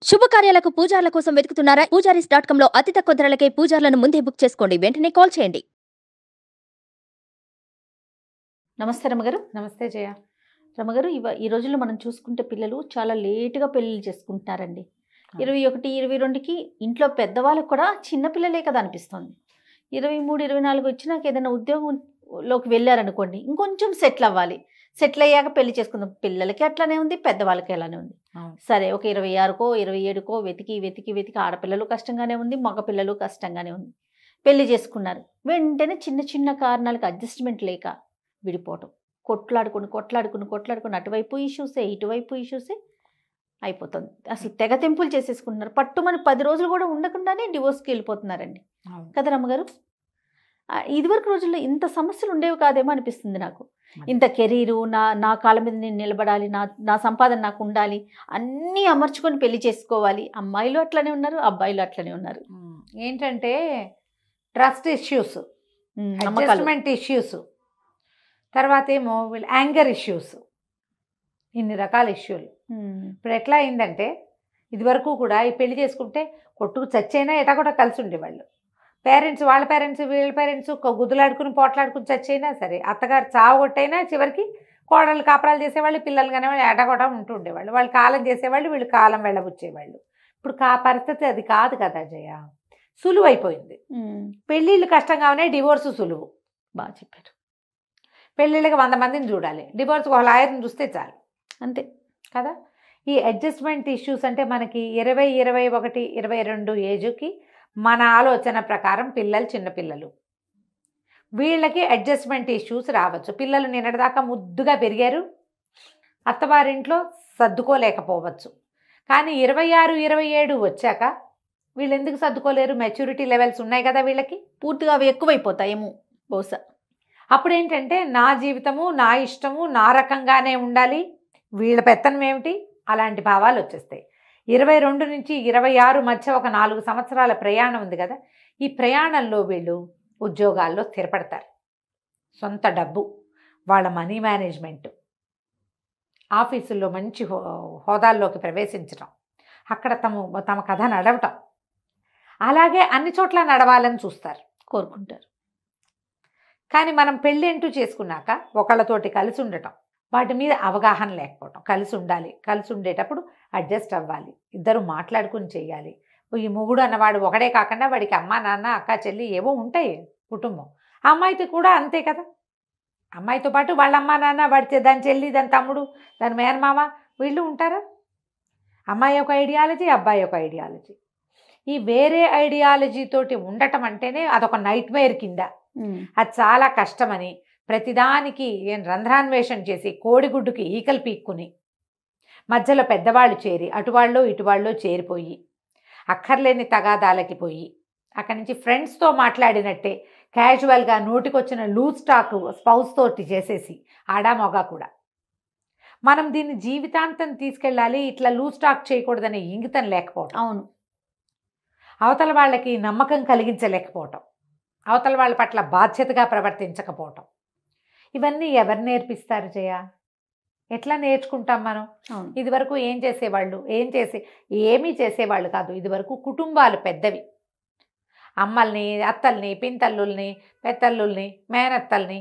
శుభకార్యాలకు పూజార్ల కోసం వెతుకుతున్నారా? పూజారీస్.com లో అతి తక్కువ ధరలకే పూజార్లను ముందే బుక్ చేసుకోండి. వెంటనే కాల్ చేయండి. నమస్తే రమగారు. నమస్తే జయ. రమగారు, ఈ రోజుల్లో మనం చూసుకుంటే పిల్లలు చాలా లేటుగా పెళ్లిళ్ళు చేసుకుంటున్నారండి. 21, 22కి ఇంట్లో పెద్దవాళ్ళకు కూడా చిన్న పిల్లలే కదా అనిపిస్తుంది. 23, 24 వచ్చి నాకు ఏదైనా ఉద్యోగంలోకి వెళ్ళారనుకోండి, ఇంకొంచెం సెటిల్ అవ్వాలి. సెటిల్ అయ్యాక పెళ్లి చేసుకుందాం. పిల్లలకి అట్లానే ఉంది, పెద్దవాళ్ళకి అలానే ఉంది. సరే, ఒక 26కో 27కో వెతికి వెతికి వెతికి ఆడపిల్లలు కష్టంగానే ఉంది, మగ పిల్లలు కష్టంగానే ఉంది. పెళ్లి చేసుకున్నారు. వెంటనే చిన్న చిన్న కారణాలకు అడ్జస్ట్మెంట్ లేక విడిపోవటం, కొట్లాడుకుని అటువైపు ఇష్యూసే ఇటువైపు ఇష్యూసే అయిపోతుంది. అసలు తెగ తెంపులు చేసేసుకుంటున్నారు. పట్టుమని 10 రోజులు కూడా ఉండకుండానే డివోర్స్కి వెళ్ళిపోతున్నారండి కదా రమ్మగారు. ఇదివరకు రోజుల్లో ఇంత సమస్యలు ఉండేవి కాదేమో అనిపిస్తుంది నాకు. ఇంత కెరీరు, నా కాళ్ళ మీద నేను నిలబడాలి, నా సంపాదన నాకు ఉండాలి, అన్నీ అమర్చుకొని పెళ్లి చేసుకోవాలి. అమ్మాయిలు అట్లనే ఉన్నారు, అబ్బాయిలు అట్లనే ఉన్నారు. ఏంటంటే ట్రస్ట్ ఇష్యూస్, అడ్జస్ట్మెంట్ ఇష్యూస్, తర్వాత ఏమో వీళ్ళు యాంగర్ ఇష్యూస్, ఇన్ని రకాల ఇష్యూలు. ఇప్పుడు ఎట్లా అయిందంటే, ఇదివరకు కూడా ఈ పెళ్లి చేసుకుంటే కొట్టుకు చచ్చైనా ఎటా కూడా కలిసి ఉండేవాళ్ళు. పేరెంట్స్, వాళ్ళ పేరెంట్స్ వీళ్ళ పేరెంట్స్ గుద్దులాడుకుని పోట్లాడుకుని చచ్చైనా సరే, అత్తగారు చావగొట్టైనా చివరికి కోడళ్ళు కాపరాలు చేసేవాళ్ళు, పిల్లలు కానివాళ్ళు ఎటగొట్ట ఉంటూ ఉండేవాళ్ళు. వాళ్ళు కాలం చేసేవాళ్ళు, వీళ్ళు కాలం వెళ్ళబుచ్చేవాళ్ళు. ఇప్పుడు పరిస్థితి అది కాదు కదా జయ. సులువు అయిపోయింది. పెళ్ళిళ్ళు కష్టంగా ఉన్నాయి, డివోర్సు సులువు. బాగా చెప్పారు. పెళ్ళిళ్ళకి 100 మందిని చూడాలి, డివోర్స్కి ఒక లాయర్ని చూస్తే చాలు, అంతే కదా. ఈ అడ్జస్ట్మెంట్ ఇష్యూస్ అంటే మనకి 20, 21, 22 ఏజ్కి మన ఆలోచన ప్రకారం పిల్లలు చిన్నపిల్లలు, వీళ్ళకి అడ్జస్ట్మెంట్ ఇష్యూస్ రావచ్చు. పిల్లలు నిన్నటిదాకా ముద్దుగా పెరిగారు, అత్తవారింట్లో సర్దుకోలేకపోవచ్చు. కానీ 26, 27 వచ్చాక వీళ్ళు ఎందుకు సర్దుకోలేరు? మెచ్యూరిటీ లెవెల్స్ ఉన్నాయి కదా వీళ్ళకి, పూర్తిగా అవి ఎక్కువైపోతాయేమో బహుశా. అప్పుడు ఏంటంటే నా జీవితము, నా ఇష్టము, నా రకంగానే ఉండాలి, వీళ్ళ పెత్తనం ఏమిటి, అలాంటి భావాలు వచ్చేస్తాయి. 22 నుంచి 26 మధ్య ఒక 4 సంవత్సరాల ప్రయాణం ఉంది కదా. ఈ ప్రయాణంలో వీళ్ళు ఉద్యోగాల్లో స్థిరపడతారు. సొంత డబ్బు, వాళ్ళ మనీ మేనేజ్మెంట్, ఆఫీసుల్లో మంచి హోదాల్లోకి ప్రవేశించడం, అక్కడ తమ కథ నడవటం, అలాగే అన్ని చోట్ల నడవాలని చూస్తారు, కోరుకుంటారు. కానీ మనం పెళ్ళి అంటూ చేసుకున్నాక ఒకళ్ళతోటి కలిసి ఉండటం, వాటి మీద అవగాహన లేకపోవటం. కలిసి ఉండాలి, కలిసి ఉండేటప్పుడు అడ్జస్ట్ అవ్వాలి, ఇద్దరు మాట్లాడుకుని చేయాలి. ఈ మొగుడు అన్నవాడు ఒకడే కాకుండా వాడికి అమ్మ, నాన్న, అక్క, చెల్లి ఏవో ఉంటాయి కుటుంబం. అమ్మాయితో కూడా అంతే కదా. అమ్మాయితో పాటు వాళ్ళ అమ్మ, నాన్న, దాని చెల్లి, దాని తమ్ముడు, దాని మేనమామ, వీళ్ళు ఉంటారా? అమ్మాయి ఒక ఐడియాలజీ, అబ్బాయి ఒక ఐడియాలజీ. ఈ వేరే ఐడియాలజీ తోటి ఉండటం అంటేనే అదొక నైట్ మేర్ కింద, అది చాలా కష్టమని ప్రతిదానికి రంధ్రాన్వేషణ చేసి కోడిగుడ్డుకి ఈకలు పీక్కుని మధ్యలో పెద్దవాళ్ళు చేరి అటువాళ్ళు ఇటువాళ్ళు చేరిపోయి అక్కర్లేని తగాదాలకి పోయి అక్కడి నుంచి ఫ్రెండ్స్తో మాట్లాడినట్టే క్యాజువల్గా నోటికొచ్చిన లూజ్ టాక్ స్పౌస్ తోటి చేసేసి ఆడా మొగా కూడా. మనం దీన్ని జీవితాంతం తీసుకెళ్ళాలి, ఇట్లా లూజ్ టాక్ చేయకూడదనే ఇంగితం లేకపోవటం, అవును, అవతల వాళ్ళకి నమ్మకం కలిగించలేకపోవటం, అవతల వాళ్ళ పట్ల బాధ్యతగా ప్రవర్తించకపోవటం, ఇవన్నీ ఎవరు నేర్పిస్తారు జయ? ఎట్లా నేర్చుకుంటాం మనం? ఇదివరకు ఏమీ చేసేవాళ్ళు కాదు. ఇదివరకు కుటుంబాలు పెద్దవి, అమ్మల్ని, అత్తల్ని, పింతల్లుల్ని, పెత్తల్లుల్ని, మేనత్తల్ని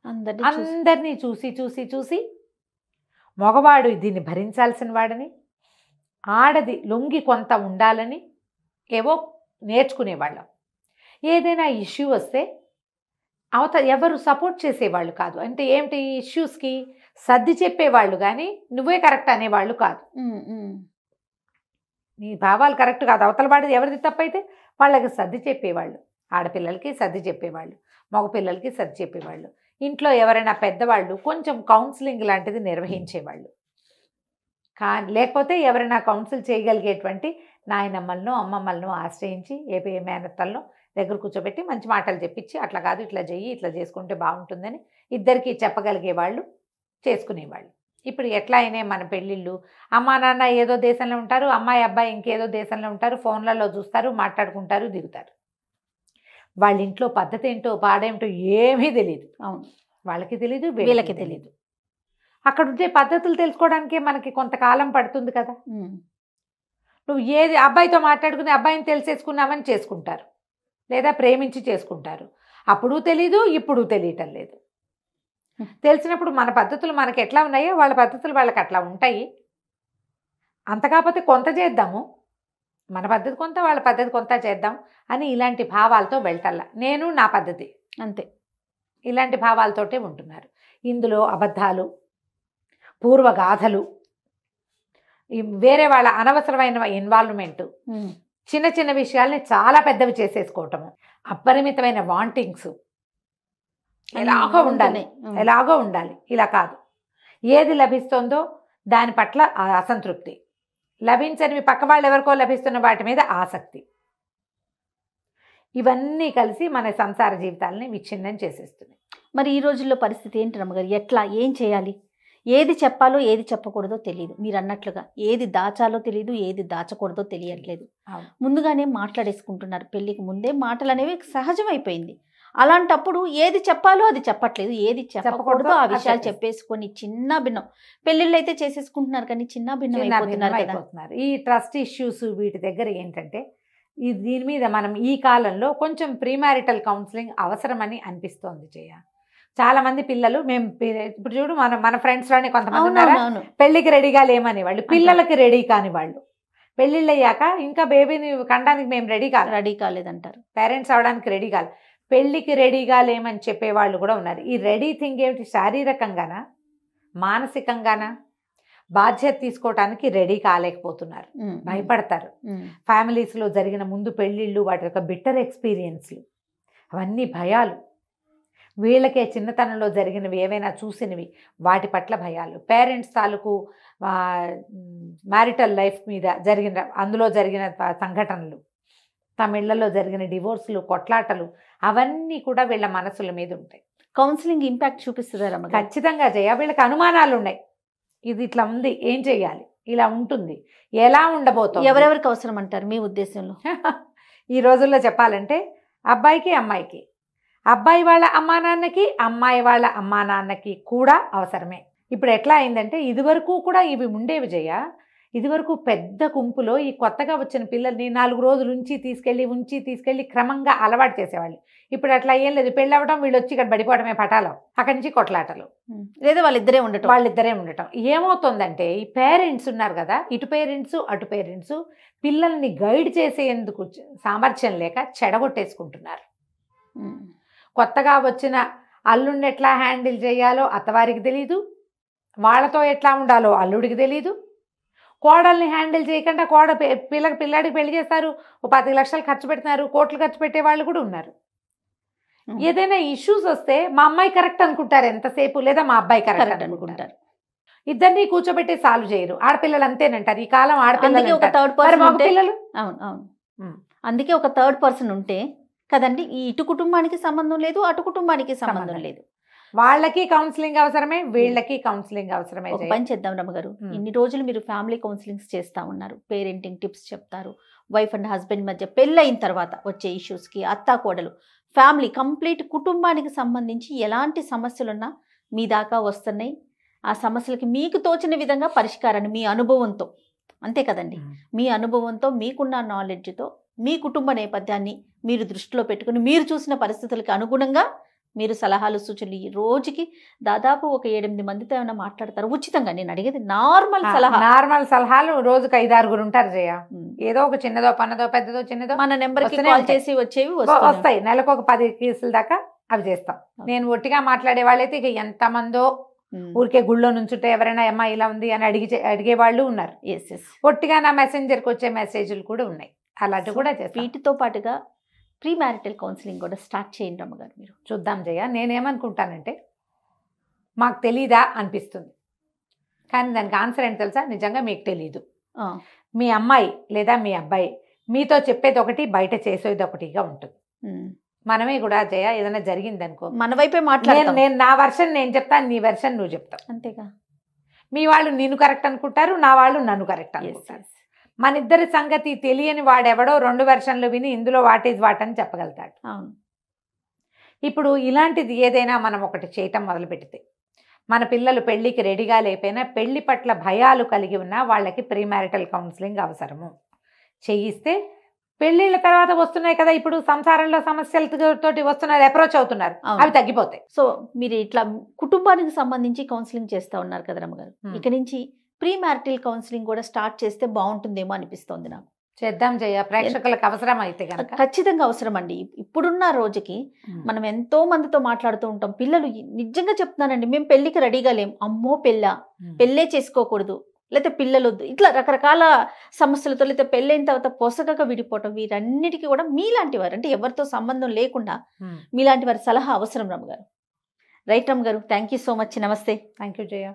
అందరినీ చూసి చూసి చూసి మగవాడు దీన్ని భరించాల్సిన వాడని, ఆడది లొంగి కొంత ఉండాలని ఏవో నేర్చుకునేవాళ్ళం. ఏదైనా ఇష్యూ వస్తే ఎవరు సపోర్ట్ చేసేవాళ్ళు కాదు. అంటే ఏమిటి, ఇష్యూస్కి సర్ది చెప్పేవాళ్ళు కానీ నువ్వే కరెక్ట్ అనేవాళ్ళు కాదు. నీ భావాలు కరెక్ట్ కాదు, అవతల వాడిది ఎవరిది తప్పైతే వాళ్ళకి సర్ది చెప్పేవాళ్ళు. ఆడపిల్లలకి సర్ది చెప్పేవాళ్ళు, మగపిల్లలకి సర్ది చెప్పేవాళ్ళు. ఇంట్లో ఎవరైనా పెద్దవాళ్ళు కొంచెం కౌన్సిలింగ్ లాంటిది నిర్వహించేవాళ్ళు. లేకపోతే ఎవరైనా కౌన్సిల్ చేయగలిగేటువంటి నాయనమ్మలను, అమ్మమ్మలను ఆశ్రయించి ఏ మేనత్తలను దగ్గర కూర్చోబెట్టి మంచి మాటలు చెప్పించి అట్లా కాదు ఇట్లా చెయ్యి, ఇట్లా చేసుకుంటే బాగుంటుందని ఇద్దరికి చెప్పగలిగేవాళ్ళు, చేసుకునేవాళ్ళు. ఇప్పుడు ఎట్లా అయినా మన పెళ్ళిళ్ళు, అమ్మా నాన్న ఏదో దేశంలో ఉంటారు, అమ్మాయి అబ్బాయి ఇంకేదో దేశంలో ఉంటారు, ఫోన్లలో చూస్తారు, మాట్లాడుకుంటారు, దిగుతారు. వాళ్ళ ఇంట్లో పద్ధతి ఏంటో పాడేంటో ఏమీ తెలియదు. అవును, వాళ్ళకి తెలీదు, వీళ్ళకి తెలీదు. అక్కడ ఉండే పద్ధతులు తెలుసుకోవడానికే మనకి కొంతకాలం పడుతుంది కదా. నువ్వు ఏది అబ్బాయితో మాట్లాడుకుని అబ్బాయిని తెలిసేసుకున్నామని చేసుకుంటారు, లేదా ప్రేమించి చేసుకుంటారు. అప్పుడు తెలీదు, ఇప్పుడు తెలియటం లేదు. తెలిసినప్పుడు మన పద్ధతులు మనకి ఎట్లా ఉన్నాయో వాళ్ళ పద్ధతులు వాళ్ళకి అట్లా ఉంటాయి. అంత కాకపోతే కొంత చేద్దాము, మన పద్ధతి కొంత వాళ్ళ పద్ధతి కొంత చేద్దాం అని ఇలాంటి భావాలతో వెళ్ళటల్లా. నేను నా పద్ధతి అంతే, ఇలాంటి భావాలతోటే ఉంటున్నారు. ఇందులో అబద్ధాలు, పూర్వగాథలు, వేరే వాళ్ళ అనవసరమైన ఇన్వాల్వ్మెంట్, చిన్న చిన్న విషయాల్ని చాలా పెద్దవి చేసేసుకోవటము, అపరిమితమైన వాంటింగ్స్, ఎలాగో ఉండాలి ఇలా కాదు. ఏది లభిస్తుందో దాని పట్ల అసంతృప్తి, లభించనివి పక్క వాళ్ళు ఎవరికో లభిస్తున్న వాటి మీద ఆసక్తి, ఇవన్నీ కలిసి మన సంసార జీవితాలని విచ్ఛిన్నం చేసేస్తున్నాయి. మరి ఈ రోజుల్లో పరిస్థితి ఏంటి రమ్మగారు? ఎట్లా, ఏం చేయాలి? ఏది చెప్పాలో ఏది చెప్పకూడదో తెలియదు. మీరు అన్నట్లుగా ఏది దాచాలో తెలియదు, ఏది దాచకూడదో తెలియట్లేదు. ముందుగానే మాట్లాడేసుకుంటున్నారు. పెళ్ళికి ముందే మాటలు అనేవి సహజమైపోయింది. అలాంటప్పుడు ఏది చెప్పాలో అది చెప్పట్లేదు, ఏది చెప్పకూడదో ఆ విషయాలు చెప్పేసుకొని చిన్న భిన్నం పెళ్ళిళ్ళు అయితే చేసేసుకుంటున్నారు, కానీ చిన్న భిన్నం అయిపోతున్నారు. ఈ ట్రస్ట్ ఇష్యూస్ వీటి దగ్గర ఏంటంటే దీని మీద మనం ఈ కాలంలో కొంచెం ప్రీమారిటల్ కౌన్సిలింగ్ అవసరమని అనిపిస్తోంది. చాలా మంది పిల్లలు మేము ఇప్పుడు చూడు మన ఫ్రెండ్స్ లోనే కొంతమంది ఉన్నారా పెళ్లికి రెడీగా లేమని వాళ్ళు, పిల్లలకి రెడీ కాని వాళ్ళు, పెళ్ళిళ్ళు అయ్యాక ఇంకా బేబీని కనడానికి మేము రెడీ కాలేదంటారు, పేరెంట్స్ అవడానికి రెడీ కాలేదు, పెళ్ళికి రెడీగా లేమని చెప్పేవాళ్ళు కూడా ఉన్నారు. ఈ రెడీ థింగ్ ఏమిటి? శారీరకంగానా మానసికంగానా? బాధ్యత తీసుకోవటానికి రెడీ కాలేకపోతున్నారు, భయపడతారు. ఫ్యామిలీస్లో జరిగిన ముందు పెళ్ళిళ్ళు, వాటి యొక్క బిట్టర్ ఎక్స్పీరియన్స్లు, అవన్నీ భయాలు. వీళ్ళకే చిన్నతనంలో జరిగినవి ఏవైనా చూసినవి వాటి పట్ల భయాలు, పేరెంట్స్ తాలూకు మ్యారిటల్ లైఫ్ మీద అందులో జరిగిన సంఘటనలు, తమ ఇళ్లలో జరిగిన డివోర్స్లు, కొట్లాటలు, అవన్నీ కూడా వీళ్ళ మనసుల మీద ఉంటాయి. కౌన్సిలింగ్ ఇంపాక్ట్ చూపిస్తుందా? ఖచ్చితంగా వీళ్ళకి అనుమానాలు ఉన్నాయి. ఇది ఇట్లా ఉంది, ఏం చెయ్యాలి, ఇలా ఉంటుంది, ఎలా ఉండబోతుంది, ఎవరెవరికి అవసరం అంటారు మీ ఉద్దేశంలో? ఈ రోజుల్లో చెప్పాలంటే అబ్బాయికి అమ్మాయికి, అబ్బాయి వాళ్ళ అమ్మా నాన్నకి అమ్మాయి వాళ్ళ అమ్మా నాన్నకి కూడా అవసరమే. ఇప్పుడు ఎట్లా అయిందంటే ఇదివరకు కూడా ఇవి ఉండేవి ఇదివరకు పెద్ద గుంపులో ఈ కొత్తగా వచ్చిన పిల్లల్ని 4 రోజులు ఉంచి తీసుకెళ్ళి క్రమంగా అలవాటు చేసేవాళ్ళు. ఇప్పుడు అట్లా ఏం లేదు, పెళ్ళి అవ్వడం, వీళ్ళు వచ్చి ఇక్కడ పడిపోవడమే పటాలం, అక్కడి నుంచి కొట్లాటలు, లేదా వాళ్ళిద్దరే ఉండటం. ఏమవుతుందంటే ఈ పేరెంట్స్ ఉన్నారు కదా, ఇటు పేరెంట్స్ అటు పేరెంట్స్ పిల్లల్ని గైడ్ చేసేందుకు సామర్థ్యం లేక చెడగొట్టేసుకుంటున్నారు. కొత్తగా వచ్చిన అల్లుడిని ఎట్లా హ్యాండిల్ చేయాలో అత్తవారికి తెలీదు, వాళ్ళతో ఎట్లా ఉండాలో అల్లుడికి తెలీదు. కోడల్ని హ్యాండిల్ చేయకుండా పిల్లాడికి పెళ్లి చేస్తారు, 10 లక్షలు ఖర్చు పెడుతున్నారు, కోట్లు ఖర్చు పెట్టే వాళ్ళు కూడా ఉన్నారు. ఏదైనా ఇష్యూస్ వస్తే మా అమ్మాయి కరెక్ట్ అనుకుంటారు ఎంతసేపు, లేదా మా అబ్బాయి కరెక్ట్ అనుకుంటారు. ఇద్దరిని కూర్చోబెట్టి సాల్వ్ చేయరు. ఆడపిల్లలు అంతేనంటారు ఈ కాలం. ఆడపిల్లలు అందుకే ఒక థర్డ్ పర్సన్ ఉంటే కదండి, ఈ ఇటు కుటుంబానికి సంబంధం లేదు, అటు కుటుంబానికి సంబంధం లేదు. వాళ్ళకి కౌన్సిలింగ్ అవసరమే, వీళ్ళకి కౌన్సిలింగ్ అవసరమే. ఒక పని చేద్దాం రమ్మగారు, ఇన్ని రోజులు మీరు ఫ్యామిలీ కౌన్సిలింగ్స్ చేస్తూ ఉన్నారు, పేరెంటింగ్ టిప్స్ చెప్తారు, వైఫ్ అండ్ హస్బెండ్ మధ్య పెళ్ళయిన తర్వాత వచ్చే ఇష్యూస్కి, అత్తా కోడలు, ఫ్యామిలీ కంప్లీట్ కుటుంబానికి సంబంధించి ఎలాంటి సమస్యలున్నా మీ దాకా వస్తున్నాయి. ఆ సమస్యలకి మీకు తోచిన విధంగా పరిష్కారాన్ని మీ అనుభవంతో, అంతే కదండి, మీ అనుభవంతో మీకున్న నాలెడ్జ్తో మీ కుటుంబ నేపథ్యాన్ని మీరు దృష్టిలో పెట్టుకుని మీరు చూసిన పరిస్థితులకి అనుగుణంగా మీరు సలహాలు సూచనలు ఈ రోజుకి దాదాపు ఒక 7-8 మందితో ఏమైనా మాట్లాడతారు ఉచితంగా? నేను అడిగేది నార్మల్ సలహాలు రోజుకి 5-6 ఉంటారు జయ. ఏదో ఒక చిన్నదో పన్నదో పెద్దదో చిన్నదో మన నెంబర్కి కాల్ చేసి వచ్చేవి వస్తాయి. నెలకు ఒక 10 కేసుల దాకా అవి చేస్తాం. నేను ఒట్టిగా మాట్లాడే వాళ్ళైతే ఇక ఎంతమందో ఊరికే గుళ్ళో నుంచుంటే ఎవరైనా అమ్మాయి ఇలా ఉంది అని అడిగే వాళ్ళు ఉన్నారు. ఒట్టిగా నా మెసెంజర్కి వచ్చే మెసేజ్లు కూడా ఉన్నాయి. అలాంటివి కూడా చేస్తాం. వీటితో పాటుగా ప్రీ మ్యారిటల్ కౌన్సిలింగ్ కూడా స్టార్ట్ చేయండి అమ్మగారు. మీరు చూద్దాం జయ. నేనేమనుకుంటానంటే మాకు తెలీదా అనిపిస్తుంది, కానీ దానికి ఆన్సర్ ఏంటి తెలుసా? నిజంగా మీకు తెలీదు. మీ అమ్మాయి లేదా మీ అబ్బాయి మీతో చెప్పేది ఒకటి, బయట చేసేది ఒకటిగా ఉంటుంది. మనమే కూడా జయ ఏదైనా జరిగిందనుకో మన వైపే మాట్లాడతాం. నేను నా వెర్షన్ నేను చెప్తాను, నీ వెర్షన్ నువ్వు చెప్తావు, అంతేగా. మీ వాళ్ళు నిన్ను కరెక్ట్ అనుకుంటారు, నా వాళ్ళు నన్ను కరెక్ట్ అనుకుంటారు. మన ఇద్దరి సంగతి తెలియని వాడెవడో 2 వెర్షన్లు విని ఇందులో వాట్ ఈజ్ వాట్ అని చెప్పగలుగుతాడు. ఇప్పుడు ఇలాంటిది ఏదైనా మనం ఒకటి చేయటం మొదలు పెడితే, మన పిల్లలు పెళ్లికి రెడీగా లేకపోయినా పెళ్లి పట్ల భయాలు కలిగి ఉన్నా వాళ్ళకి ప్రీ మ్యారిటల్ కౌన్సిలింగ్ అవసరము. చేయిస్తే పెళ్ళిళ్ళ తర్వాత వస్తున్నాయి కదా ఇప్పుడు సంసారంలో సమస్యలతోటి వస్తున్నారు, అప్రోచ్ అవుతున్నారు, అవును. అవి తగ్గిపోతాయి. సో మీరు ఇట్లా కుటుంబానికి సంబంధించి కౌన్సిలింగ్ చేస్తా ఉన్నారు కదా రమ్మగారు, ఇక నుంచి ప్రీ మ్యారిటల్ కౌన్సిలింగ్ కూడా స్టార్ట్ చేస్తే బాగుంటుందేమో అనిపిస్తోంది నాకు. చేద్దాం జయ, ప్రేక్షకులకు అవసరం అయితే కనుక. ఖచ్చితంగా అవసరం అండి. ఇప్పుడున్న రోజుకి మనం ఎంతో మందితో మాట్లాడుతూ ఉంటాం. పిల్లలు నిజంగా చెప్తున్నానండి, మేము పెళ్లికి రెడీగా లేం, అమ్మో పెళ్ళే చేసుకోకూడదు, లేకపోతే పిల్లలు వద్దు, ఇట్లా రకరకాల సమస్యలతో, లేకపోతే పెళ్ళైన తర్వాత పొసగగా విడిపోవటం, వీరన్నిటికీ కూడా మీలాంటి వారు, అంటే ఎవరితో సంబంధం లేకుండా మీలాంటి వారి సలహా అవసరం రమ్మగారు. రైట్ రమ్మగారు, థ్యాంక్ యూ సో మచ్. నమస్తే. Thank you Jaya.